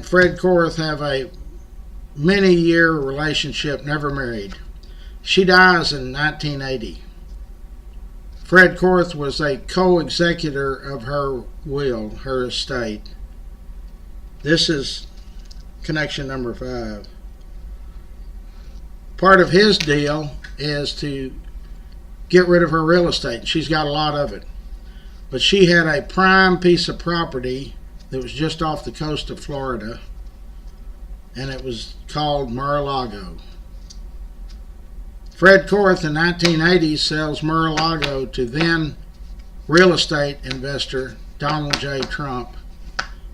Fred Korth have a many-year relationship, never married. She dies in 1980. Fred Korth was a co-executor of her will, her estate. This is connection number 5. Part of his deal is to get rid of her real estate. She's got a lot of it. But she had a prime piece of property that was just off the coast of Florida, and it was called Mar-a-Lago. Fred Korth in 1980 sells Mar-a-Lago to then real estate investor Donald J. Trump,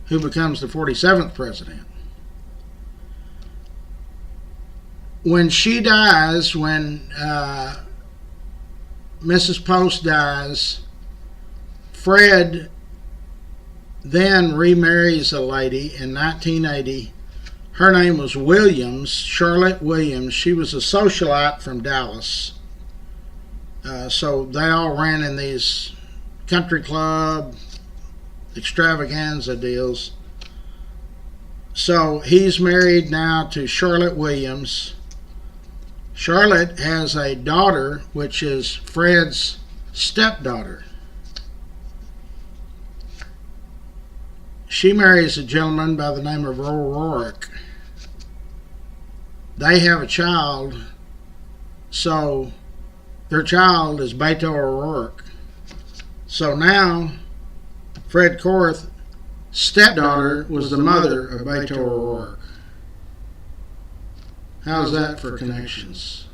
who becomes the 47th president. When she dies, when Mrs. Post dies, Fred then remarries a lady in 1980. Her name was Williams, Charlotte Williams. She was a socialite from Dallas. So they all ran in these country club extravaganza deals. So he's married now to Charlotte Williams. Charlotte has a daughter, which is Fred's stepdaughter. She marries a gentleman by the name of O'Rourke. They have a child, so their child is Beto O'Rourke. So now, Fred Korth's stepdaughter was the mother of Beto O'Rourke. How's that for connections?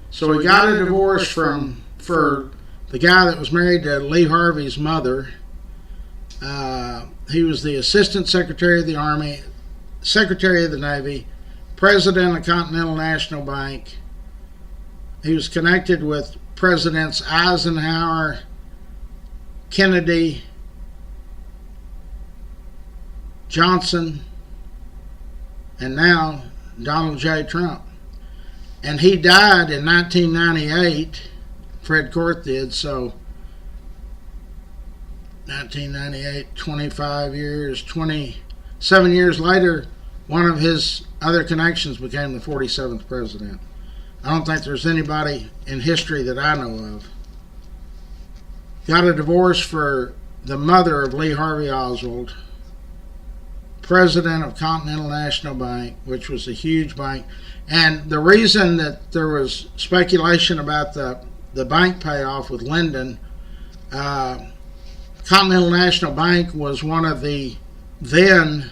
So he got a divorce for the guy that was married to Lee Harvey's mother. He was the Assistant Secretary of the Army, Secretary of the Navy, President of Continental National Bank. He was connected with Presidents Eisenhower, Kennedy, Johnson, and now Donald J. Trump. And he died in 1998. Fred Korth did, so 1998, 25 years, 27 years later, one of his other connections became the 47th president. I don't think there's anybody in history that I know of. Got a divorce for the mother of Lee Harvey Oswald, president of Continental National Bank, which was a huge bank. And the reason that there was speculation about the bank payoff with Lyndon, Continental National Bank was one of the then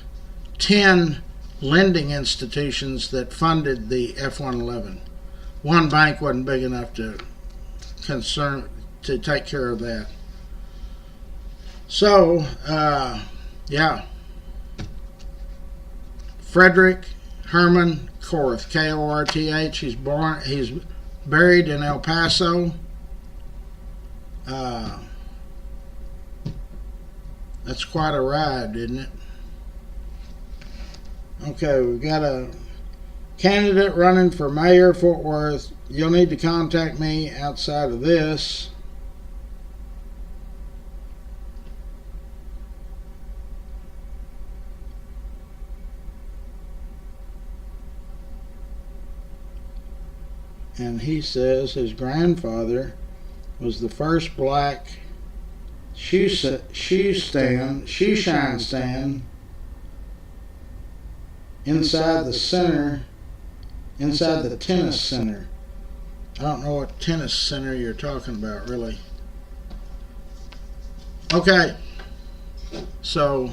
10 lending institutions that funded the F-111. One bank wasn't big enough to take care of that. So, yeah. Frederick Herman Korth, K-O-R-T-H. He's buried in El Paso. That's quite a ride, isn't it? Okay, we've got a candidate running for mayor of Fort Worth. You'll need to contact me outside of this. And he says his grandfather was the first black shoe shine stand inside the tennis center. I don't know what tennis center you're talking about, really. Okay, so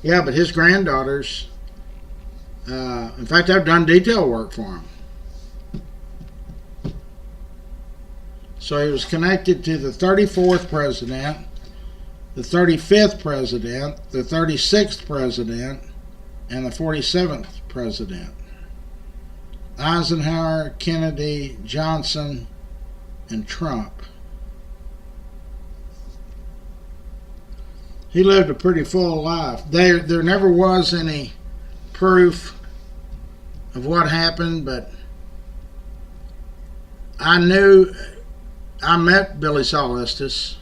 yeah, but his granddaughters, in fact, I've done detail work for him. So he was connected to the 34th president, the 35th president, the 36th president, and the 47th president. Eisenhower, Kennedy, Johnson, and Trump. He lived a pretty full life. There never was any proof of what happened, but I met Billy Saul Estes.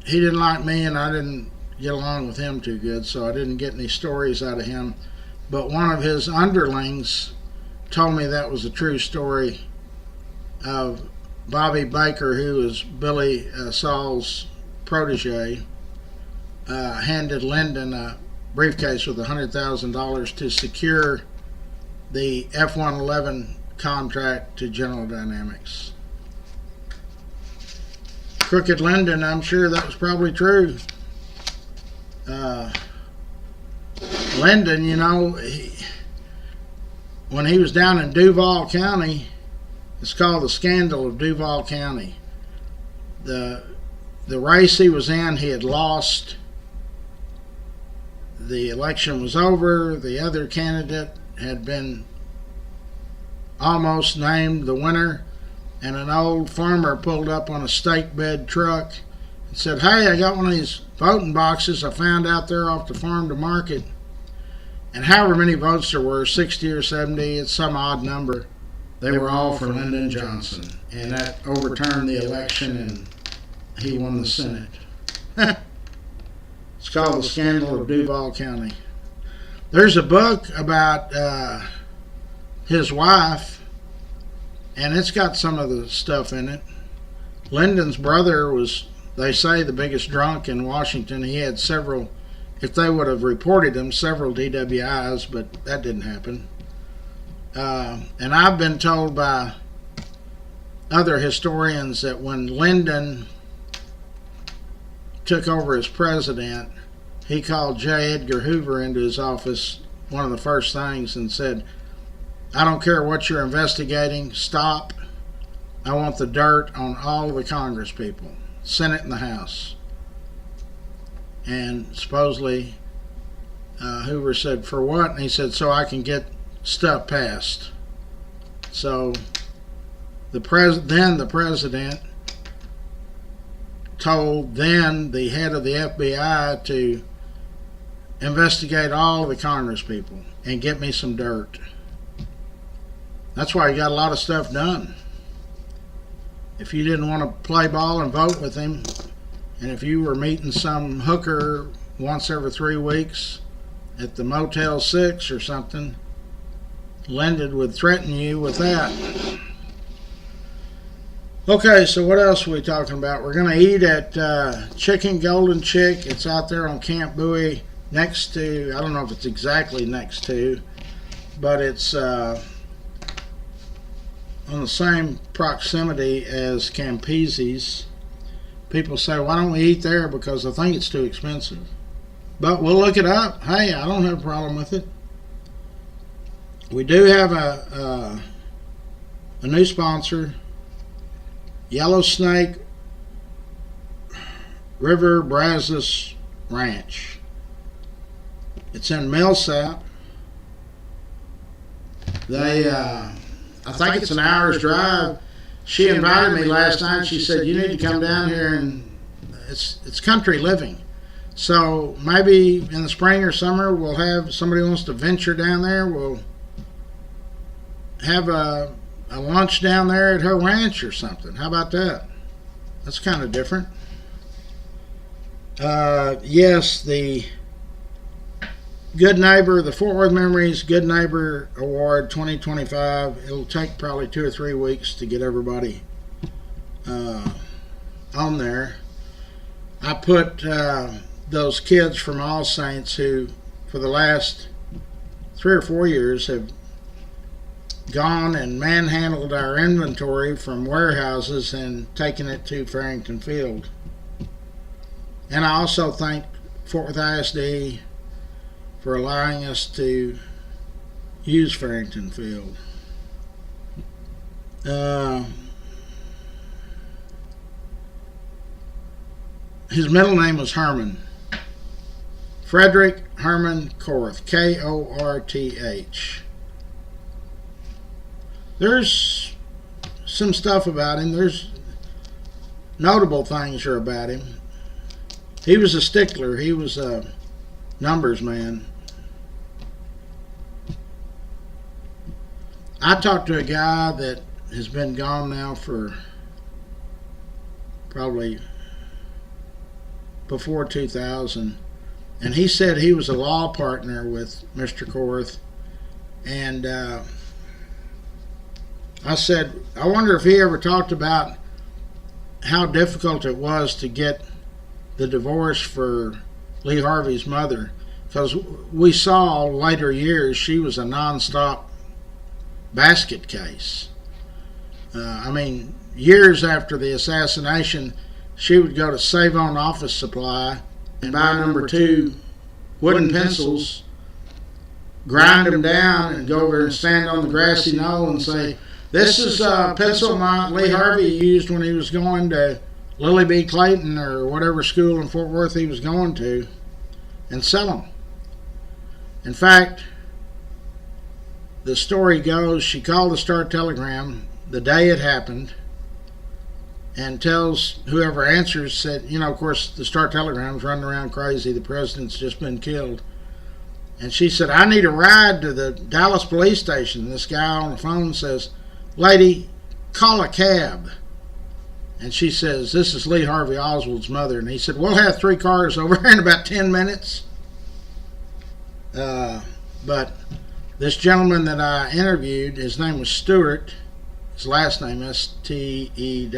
He didn't like me, and I didn't get along with him too good, so I didn't get any stories out of him. But one of his underlings told me that was a true story of Bobby Baker, who was Billy Saul's protege, handed Lyndon a briefcase with $100,000 to secure the F-111 contract to General Dynamics. Crooked Lyndon, I'm sure that was probably true. Lyndon, when he was down in Duval County, it's called the Scandal of Duval County. The race he was in, he had lost. The election was over. The other candidate had been almost named the winner, and an old farmer pulled up on a stake bed truck and said, "Hey, I got one of these voting boxes I found out there off the farm to market." And however many votes there were, 60 or 70, it's some odd number, they were all for Lyndon Johnson. And that overturned the election and he won the Senate. It's called The Scandal of Duval County. There's a book about his wife, and it's got some of the stuff in it. Lyndon's brother was, they say, the biggest drunk in Washington. He had several, if they would have reported him, several DWIs, but that didn't happen. And I've been told by other historians that when Lyndon took over as president, he called J. Edgar Hoover into his office, one of the first things, and said, "I don't care what you're investigating, stop. I want the dirt on all of the Congress people, Senate and the House." And supposedly Hoover said, "For what?" And he said, "So I can get stuff passed." So the president told then the head of the FBI to investigate all of the Congress people and get me some dirt. That's why he got a lot of stuff done. If you didn't want to play ball and vote with him, and if you were meeting some hooker once every 3 weeks at the Motel 6 or something, Lyndon would threaten you with that. Okay, so what else are we talking about? We're going to eat at Chicken Golden Chick. It's out there on Camp Bowie next to, I don't know if it's exactly next to, but it's on the same proximity as Campese's. People say, "Why don't we eat there?" Because I think it's too expensive. But we'll look it up. Hey, I don't have a problem with it. We do have a new sponsor, Yellow Snake River Brazos Ranch. It's in Millsap. I think it's an hour's drive. She invited me last night. She said, "You need to come down here," and it's country living. So maybe in the spring or summer we'll have somebody wants to venture down there. We'll have a lunch down there at her ranch or something. How about that? That's kind of different. Yes, the Good Neighbor, the Fort Worth Memories Good Neighbor Award 2025. It'll take probably 2 or 3 weeks to get everybody on there. I put those kids from All Saints who, for the last 3 or 4 years, have gone and manhandled our inventory from warehouses and taken it to Farrington Field. And I also thank Fort Worth ISD for allowing us to use Farrington Field. His middle name was Herman. Frederick Herman Korth, Korth. There's some stuff about him. There's notable things are about him. He was a stickler. He was a numbers man. I talked to a guy that has been gone now for probably before 2000, And he said he was a law partner with Mr. Korth. And I said, I wonder if he ever talked about how difficult it was to get the divorce for Lee Harvey's mother. Because we saw later years she was a nonstop basket case. I mean, years after the assassination, she would go to Save On Office Supply and buy number 2 wooden pencils, grind them down, and go over and stand on the grassy knoll and say, "This is a pencil Lee Harvey used when he was going to Lily B. Clayton or whatever school in Fort Worth he was going to," and sell them. In fact, the story goes she called the Star-Telegram the day it happened and tells whoever answers, said, you know, of course, the Star-Telegram's running around crazy. The president's just been killed. And she said, "I need a ride to the Dallas police station." This guy on the phone says, "Lady, call a cab." And she says, "This is Lee Harvey Oswald's mother." And he said, "We'll have 3 cars over here in about 10 minutes. But this gentleman that I interviewed, his name was Stewart. His last name, Stewart. He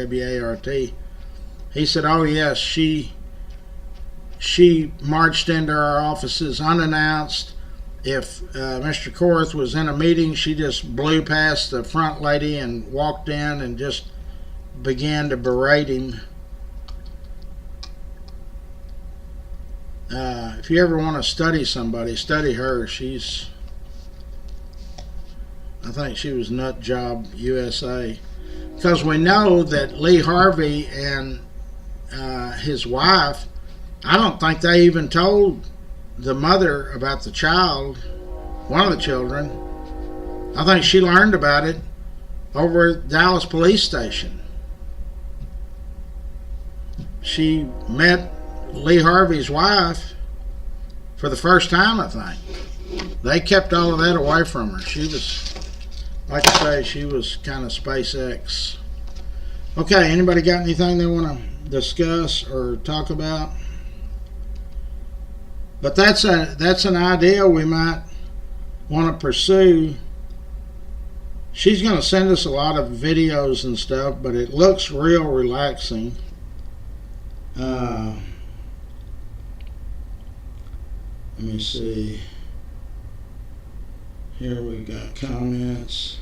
said, "Oh yes, she marched into our offices unannounced. If Mr. Korth was in a meeting, she just blew past the front lady and walked in and just began to berate him." If you ever want to study somebody, study her. I think she was Nut Job USA. Because we know that Lee Harvey and his wife, I don't think they even told the mother about the child, one of the children. I think she learned about it over at Dallas police station. She met Lee Harvey's wife for the first time, I think. They kept all of that away from her. She was, like I say, she was kind of SpaceX. Okay, anybody got anything they want to discuss or talk about? But that's an idea we might want to pursue. She's going to send us a lot of videos and stuff, but it looks real relaxing. Let me see. Here we got comments.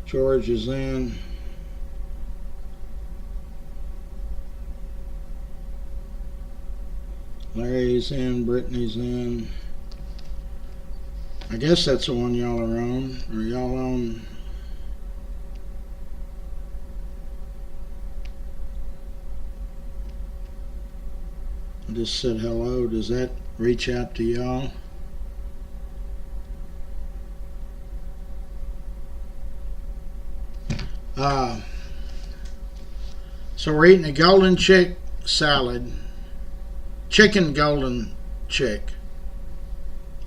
George is in. Larry's in. Brittany's in. I guess that's the one y'all are on. Are y'all on? I just said hello. Does that reach out to y'all? So we're eating a golden chick salad. Chicken golden chick.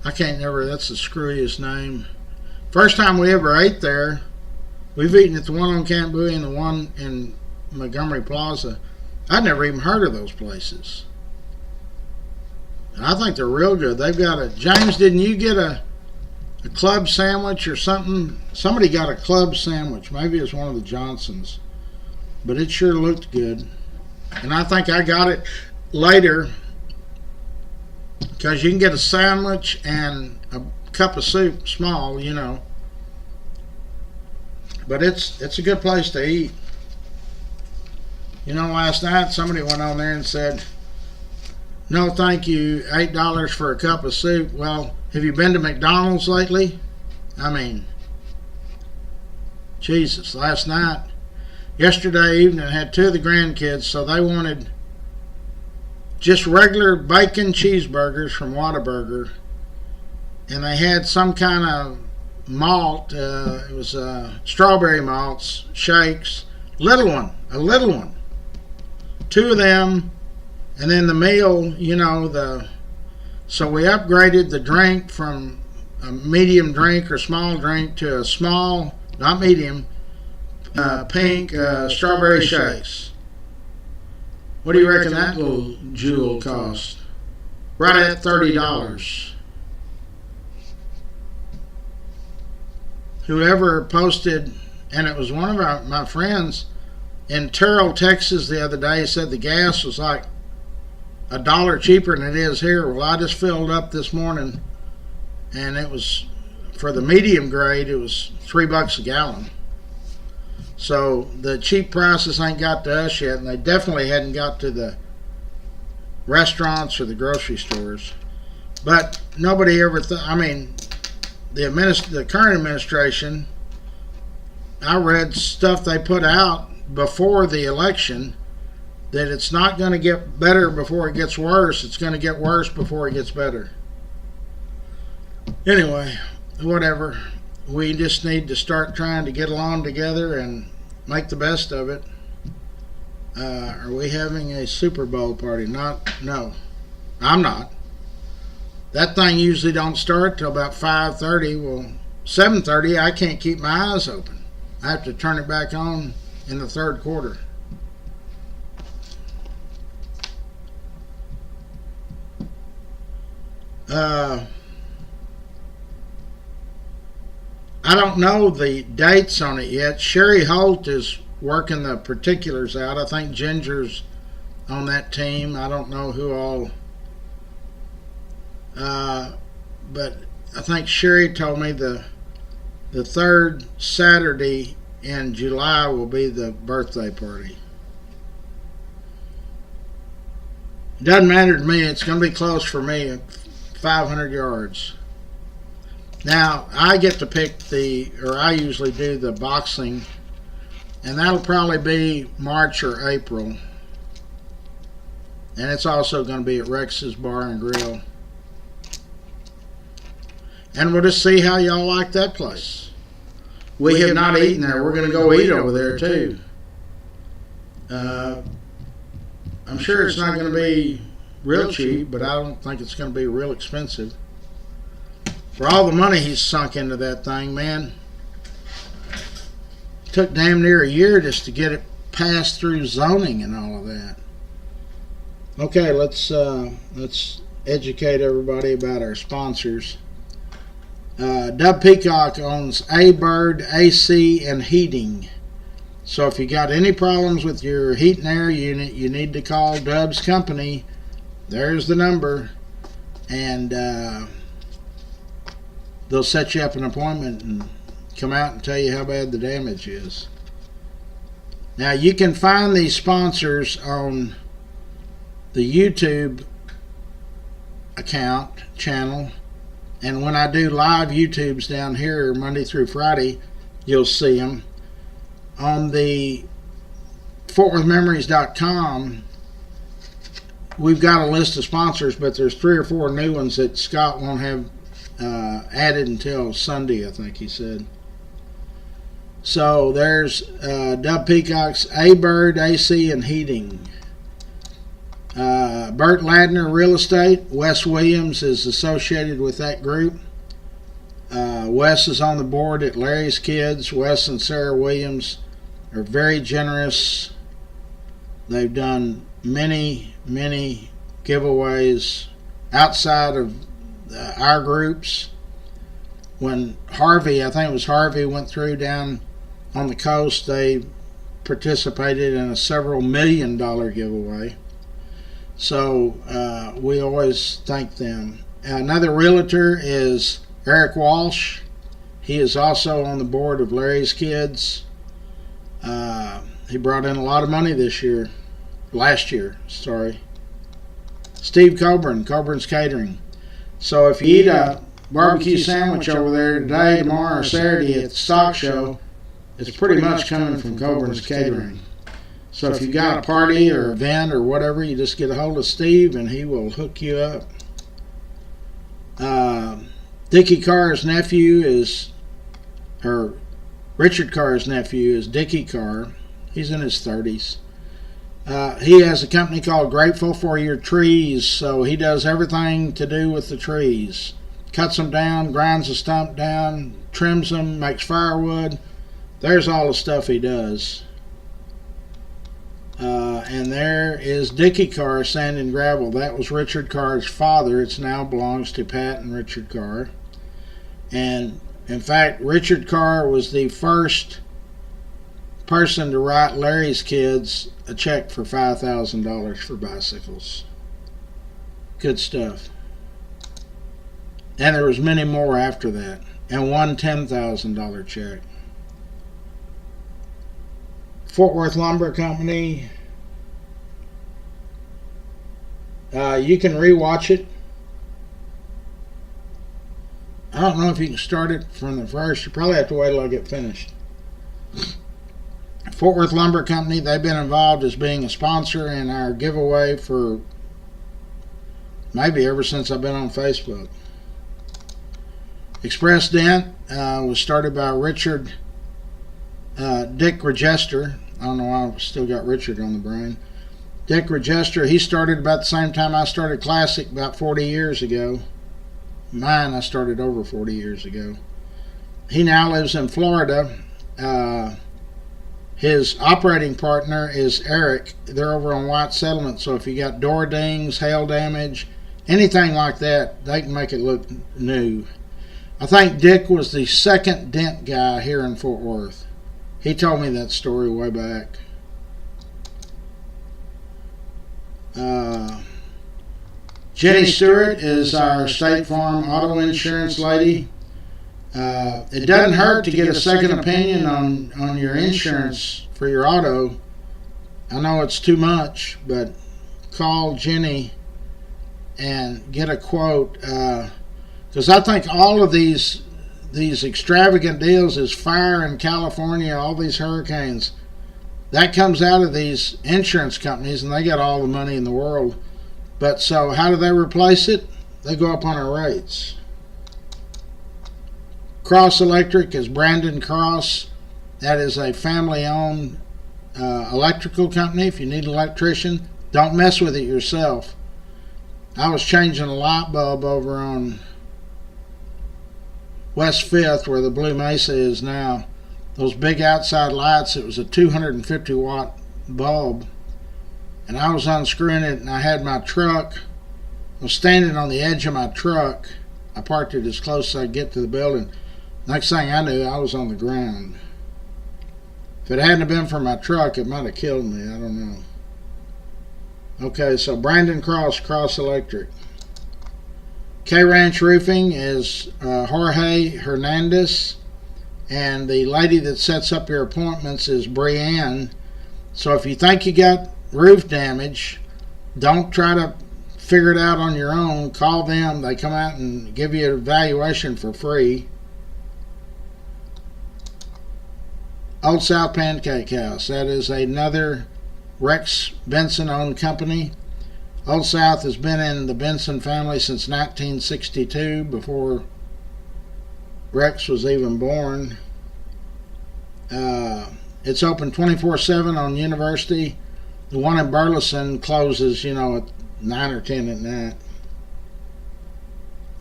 I can't never, that's the screwiest name. First time we ever ate there, we've eaten at the one on Camp Bowie and the one in Montgomery Plaza. I'd never even heard of those places. And I think they're real good. They've got a, James, didn't you get a club sandwich or something? Somebody got a club sandwich. Maybe it's one of the Johnsons. But it sure looked good. And I think I got it later because you can get a sandwich and a cup of soup, small, you know. But it's a good place to eat. You know, last night somebody went on there and said, "No, thank you, $8 for a cup of soup." Well, have you been to McDonald's lately? I mean, Jesus, yesterday evening, I had 2 of the grandkids, so they wanted just regular bacon cheeseburgers from Whataburger, and they had some kind of malt. It was strawberry malts, shakes, a little one. 2 of them, and then the meal, you know, so we upgraded the drink from a medium drink or small drink to a small, not medium, pink strawberry shakes. What do you reckon that little jewel cost? right at $30. Whoever posted, and it was one of my friends in Terrell, Texas the other day, said the gas was like $1 cheaper than it is here. Well, I just filled up this morning, and it was, for the medium grade, it was $3 a gallon. So the cheap prices ain't got to us yet, and they definitely hadn't got to the restaurants or the grocery stores. But nobody ever thought, I mean, the current administration, I read stuff they put out before the election that it's not going to get better before it gets worse. It's going to get worse before it gets better. Anyway, whatever. We just need to start trying to get along together and make the best of it. Are we having a Super Bowl party? No. I'm not. That thing usually don't start till about 5:30. Well, 7:30, I can't keep my eyes open. I have to turn it back on in the third quarter. I don't know the dates on it yet. Sherry Holt is working the particulars out. I think Ginger's on that team. I don't know who all. But I think Sherry told me the third Saturday in July will be the birthday party. It doesn't matter to me. It's going to be close for me at 500 yards. Now, I get to pick I usually do the boxing, and that'll probably be March or April. And it's also going to be at Rex's Bar and Grill. And we'll just see how y'all like that place. We have not eaten there. We're going to go eat over there, too. I'm sure it's not going to be real cheap, but I don't think it's going to be real expensive. For all the money he's sunk into that thing, man. It took damn near a year just to get it passed through zoning and all of that. Okay, let's educate everybody about our sponsors. Dub Peacock owns A-Bird, AC, and heating. So if you got any problems with your heat and air unit, you need to call Dub's company. There's the number. And they'll set you up an appointment and come out and tell you how bad the damage is. Now, you can find these sponsors on the YouTube channel. And when I do live YouTubes down here Monday through Friday, you'll see them. On the FortWorthMemories.com, we've got a list of sponsors, but there's 3 or 4 new ones that Scott won't have added until Sunday, I think he said. So there's Dub Peacock's A-Bird, AC, and heating. Bert Ladner Real Estate. Wes Williams is associated with that group. Wes is on the board at Larry's Kids. Wes and Sarah Williams are very generous. They've done many giveaways outside of our groups. When Harvey, I think it was Harvey, went through down on the coast, they participated in a several $1 million giveaway. So we always thank them. Another realtor is Eric Walsh. He is also on the board of Larry's Kids. He brought in a lot of money last year. Steve Coburn, Coburn's Catering. So if you eat a barbecue sandwich over there today, tomorrow, or Saturday at the stock show, it's pretty much coming from Coburn's Catering. So if you got a party or event or whatever, you just get a hold of Steve and he will hook you up. Dickie Carr's nephew Richard Carr's nephew is Dickie Carr. He's in his 30s. He has a company called Grateful for Your Trees, so he does everything to do with the trees. Cuts them down, grinds the stump down, trims them, makes firewood. There's all the stuff he does. And there is Dickie Carr, Sand and Gravel. That was Richard Carr's father. It now belongs to Pat and Richard Carr. And in fact, Richard Carr was the first person to write Larry's kids a check for $5,000 for bicycles. Good stuff. And there was many more after that. And one $10,000 check. Fort Worth Lumber Company. You can rewatch it. I don't know if you can start it from the first. You probably have to wait till I get finished. Fort Worth Lumber Company, they've been involved as being a sponsor in our giveaway for maybe ever since I've been on Facebook. Express Dent was started by Richard Dick Regester. I don't know why I've still got Richard on the brain. Dick Regester, he started about the same time I started Classic, about 40 years ago. Mine I started over 40 years ago. He now lives in Florida. His operating partner is Eric. They're over on White Settlement, so if you got door dings, hail damage, anything like that, they can make it look new. I think Dick was the second dent guy here in Fort Worth. He told me that story way back. Jenny Stewart is our State Farm auto insurance lady. It doesn't hurt to get a second opinion on your insurance for your auto. I know it's too much, but call Jenny and get a quote. Because I think all of these extravagant deals is fire in California, all these hurricanes, that comes out of these insurance companies, and they got all the money in the world. But so how do they replace it? They go up on our rates. Cross Electric is Brandon Cross. That is a family-owned electrical company. If you need an electrician, don't mess with it yourself. I was changing a light bulb over on West 5th where the Blue Mesa is now. Those big outside lights, it was a 250 watt bulb, and I was unscrewing it, and I had my truck, I was standing on the edge of my truck. I parked it as close as I could get to the building. Next thing I knew, I was on the ground. If it hadn't been for my truck, it might have killed me. I don't know. Okay, so Brandon Cross, Cross Electric. K-Ranch Roofing is Jorge Hernandez, and the lady that sets up your appointments is Brianne. So if you think you got roof damage, don't try to figure it out on your own. Call them. They come out and give you an evaluation for free. Old South Pancake House. That is another Rex Benson owned company. Old South has been in the Benson family since 1962, before Rex was even born. It's open 24/7 on University. The one in Burleson closes, at 9 or 10 at night.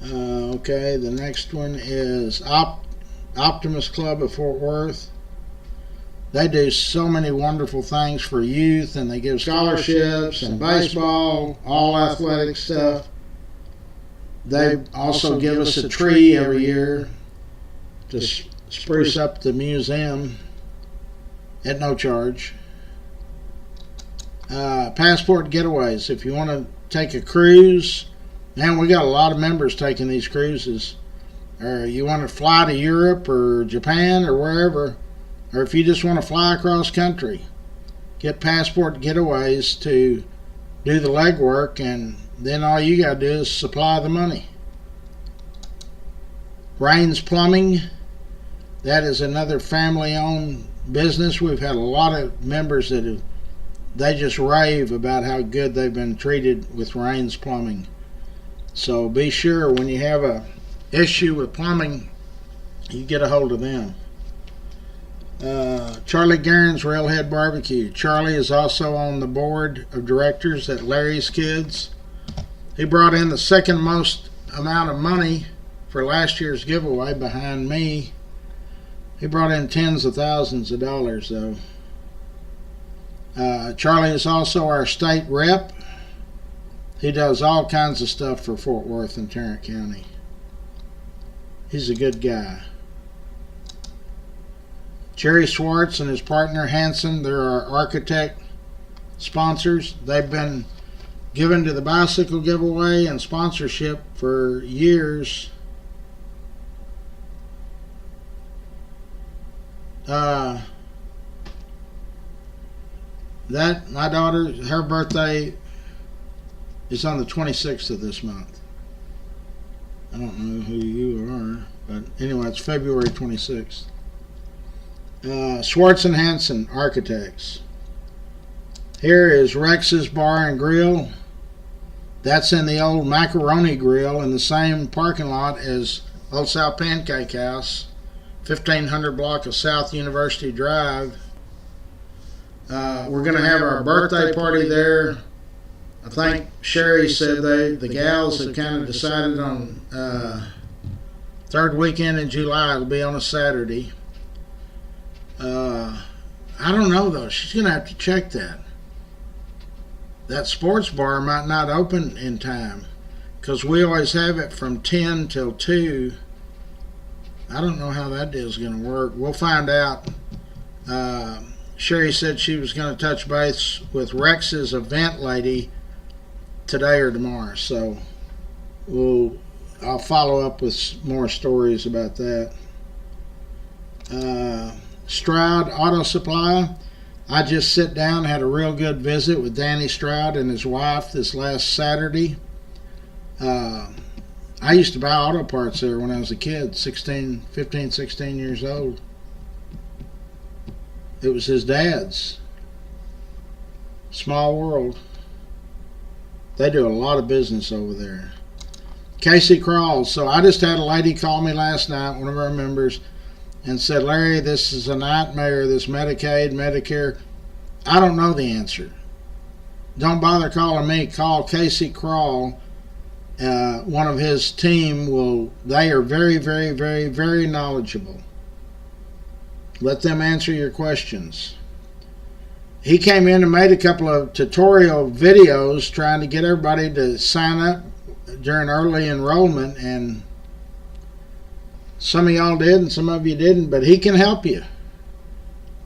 Okay, the next one is Optimus Club of Fort Worth. They do so many wonderful things for youth, and they give scholarships and baseball, all athletic stuff. They also give us a tree every year to spruce up the museum at no charge. Passport Getaways. If you want to take a cruise, man, we got a lot of members taking these cruises. Or you want to fly to Europe or Japan or wherever, or if you just want to fly across country, get Passport Getaways to do the legwork, and then all you got to do is supply the money. Rains Plumbing, that is another family-owned business. We've had a lot of members that they just rave about how good they've been treated with Rains Plumbing. So be sure when you have a issue with plumbing, you get a hold of them. Charlie Guerin's Railhead Barbecue. Charlie is also on the board of directors at Larry's Kids. He brought in the second most amount of money for last year's giveaway behind me. He brought in tens of thousands of dollars though. Charlie is also our state rep. He does all kinds of stuff for Fort Worth and Tarrant County. He's a good guy. Jerry Schwartz and his partner Hanson, they're our architect sponsors. They've been given to the bicycle giveaway and sponsorship for years. My daughter, her birthday is on the 26th of this month. I don't know who you are, but anyway, it's February 26th. Schwartz and Hanson Architects. Here is Rex's Bar and Grill. That's in the old Macaroni Grill in the same parking lot as Old South Pancake House, 1500 block of South University Drive. We're going to have our birthday party there. I think Sherry said the gals have kind of decided on third weekend in July. It'll be on a Saturday. I don't know though. She's going to have to check that. That sports bar might not open in time because we always have it from 10 till 2. I don't know how that deal's going to work. We'll find out. Sherry said she was going to touch base with Rex's event lady today or tomorrow, so I'll follow up with more stories about that. Stroud Auto Supply. I just sit down, had a real good visit with Danny Stroud and his wife this last Saturday. I used to buy auto parts there when I was a kid, 15, 16 years old. It was his dad's. Small world. They do a lot of business over there. Casey Crawls. So I just had a lady call me last night, one of our members, and said, Larry, this is a nightmare, this Medicaid, Medicare. I don't know the answer. Don't bother calling me. Call Casey Crawl. One of his team they are very, very, very, very knowledgeable. Let them answer your questions. He came in and made a couple of tutorial videos trying to get everybody to sign up during early enrollment, and some of y'all did and some of you didn't, but he can help you.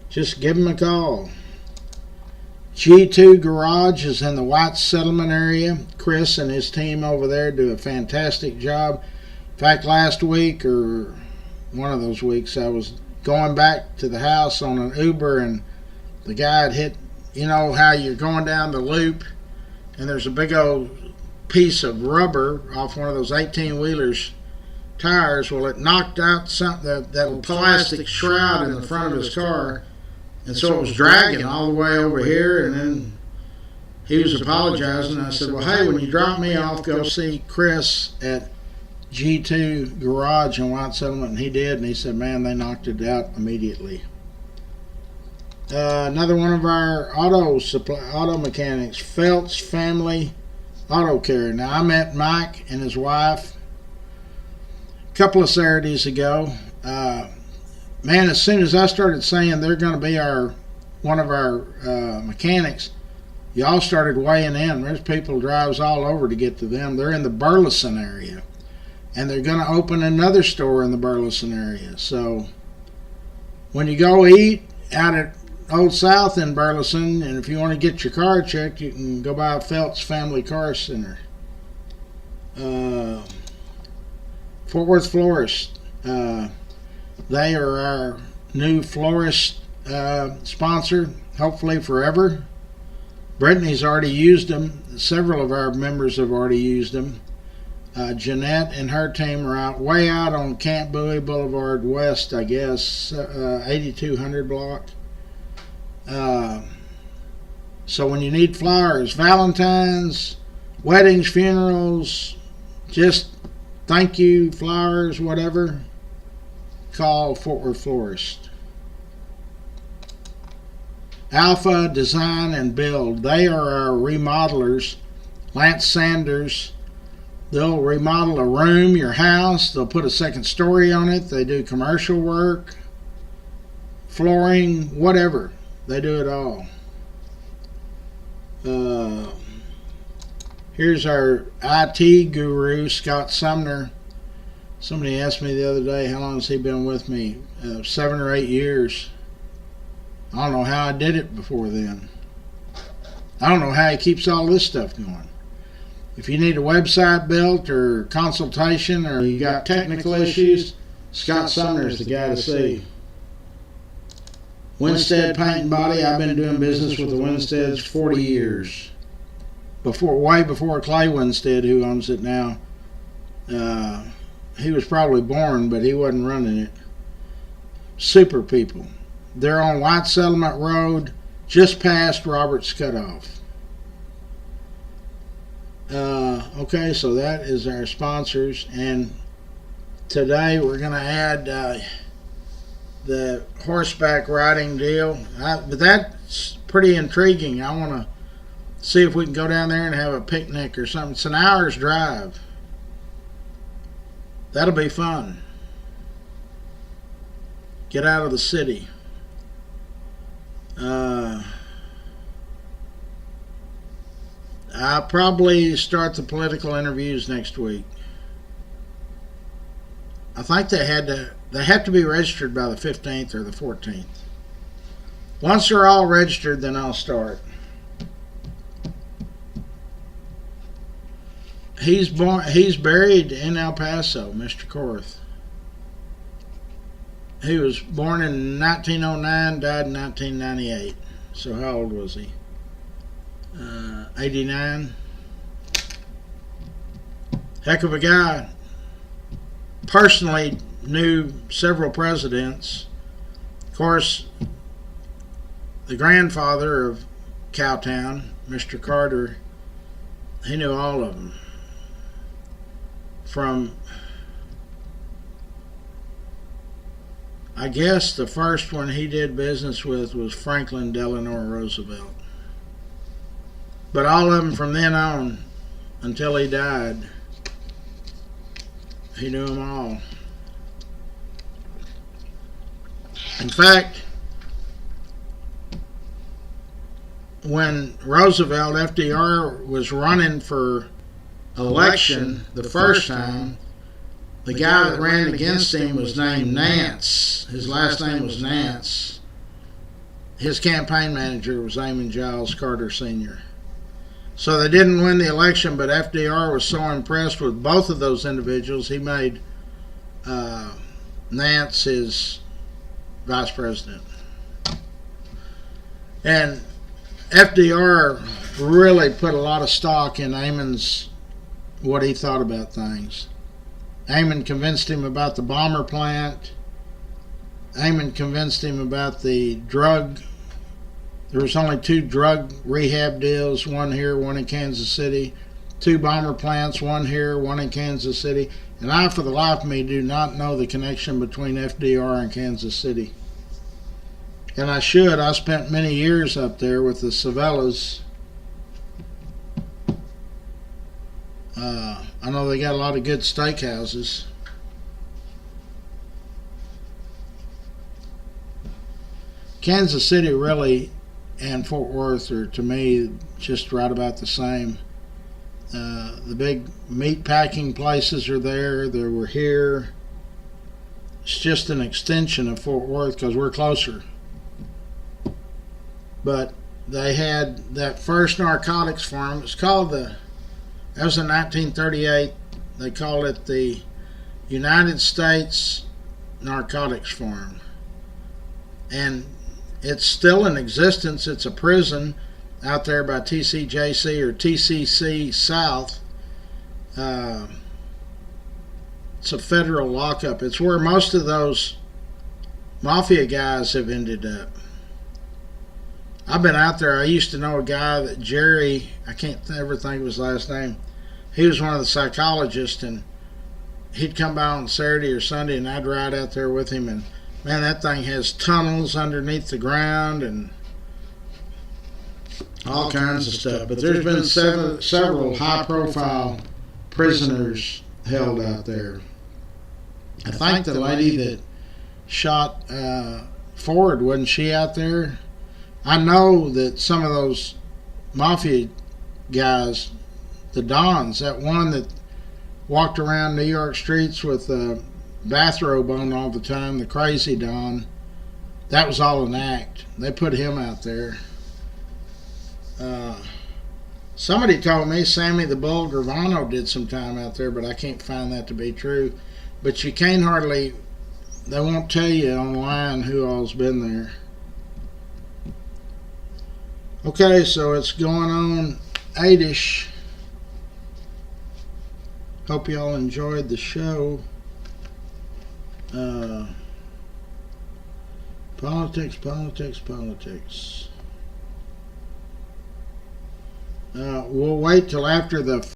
Just give him a call. G2 Garage is in the White Settlement area. Chris and his team over there do a fantastic job. In fact, last week or one of those weeks, I was going back to the house on an Uber, and the guy had hit, you know how you're going down the loop and there's a big old piece of rubber off one of those 18-wheelers tires. Well, it knocked out that plastic shroud in the front of his car, and so it was dragging all the way over here, and then he was apologizing. I said, well, hey, when you drop me off, go see Chris at G2 Garage in White Settlement. And he did, and he said, man, they knocked it out immediately. Another one of our auto mechanics, Phelps Family Auto Care. Now, I met Mike and his wife a couple of Saturdays ago. Man, as soon as I started saying they're going to be one of our mechanics, y'all started weighing in. There's people drives all over to get to them. They're in the Burleson area, and they're going to open another store in the Burleson area. So when you go eat out at Old South in Burleson, and if you want to get your car checked, you can go by Phelps Family Car Center. Fort Worth Florist. They are our new florist sponsor, hopefully forever. Brittany's already used them. Several of our members have already used them. Jeanette and her team are way out on Camp Bowie Boulevard West, I guess, 8200 block. So when you need flowers, Valentine's, weddings, funerals, just thank you flowers, whatever, call Fort Worth Florist. Alpha Design and Build. They are our remodelers. Lance Sanders. They'll remodel a room, your house. They'll put a second story on it. They do commercial work, flooring, whatever. They do it all. Uh, here's our IT guru, Scott Sumner. Somebody asked me the other day, how long has he been with me? 7 or 8 years. I don't know how I did it before then. I don't know how he keeps all this stuff going. If you need a website built or consultation or you got technical issues, Scott Sumner is the guy to see. Winstead Paint and Body, I've been doing business with the Winsteads 40 years. Way before Clay Winstead, who owns it now. He was probably born, but he wasn't running it. Super people. They're on White Settlement Road, just past Roberts Cutoff. Okay, so that is our sponsors, and today we're going to add the horseback riding deal. But that's pretty intriguing. I want to see if we can go down there and have a picnic or something. It's an hour's drive. That'll be fun. Get out of the city. I'll probably start the political interviews next week. I think they have to be registered by the 15th or the 14th. Once they're all registered, then I'll start. He's buried in El Paso, Mr. Korth. He was born in 1909, died in 1998. So how old was he? 89. Heck of a guy. Personally knew several presidents. Of course, the grandfather of Cowtown, Mr. Carter, he knew all of them. From, I guess the first one he did business with was Franklin Delano Roosevelt. But all of them from then on until he died, he knew them all. In fact, when Roosevelt, FDR, was running for election the first time, the guy that ran against him was named Nance. His last name was Nance. His campaign manager was Amon Giles Carter Sr. So they didn't win the election, but FDR was so impressed with both of those individuals, he made Nance his vice president. And FDR really put a lot of stock in Amon's, what he thought about things. Amon convinced him about the bomber plant. Amon convinced him about the drug. There was only 2 drug rehab deals, one here, one in Kansas City. 2 bomber plants, one here, one in Kansas City. And I, for the life of me, do not know the connection between FDR and Kansas City. And I should. I spent many years up there with the Savellas. I know they got a lot of good steakhouses. Kansas City really and Fort Worth are, to me, just right about the same. The big meat packing places are there. They were here. It's just an extension of Fort Worth because we're closer. But they had that first narcotics farm. It's called that was in 1938. They called it the United States Narcotics Farm. And it's still in existence. It's a prison out there by TCJC or TCC South. It's a federal lockup. It's where most of those mafia guys have ended up. I've been out there. I used to know a guy that Jerry, I can't ever think of his last name. He was one of the psychologists, and he'd come by on Saturday or Sunday, and I'd ride out there with him. And man, that thing has tunnels underneath the ground and all kinds of stuff. But there's been several high-profile prisoners held out there. I think the lady that shot Ford, wasn't she out there? I know that some of those mafia guys, the Dons. That one that walked around New York streets with a bathrobe on all the time, the crazy Don. That was all an act. They put him out there. Somebody told me Sammy the Bull Gravano did some time out there, but I can't find that to be true. But you can't hardly, they won't tell you online who all's been there. Okay, so it's going on 8ish. Hope y'all enjoyed the show. Politics. We'll wait till after the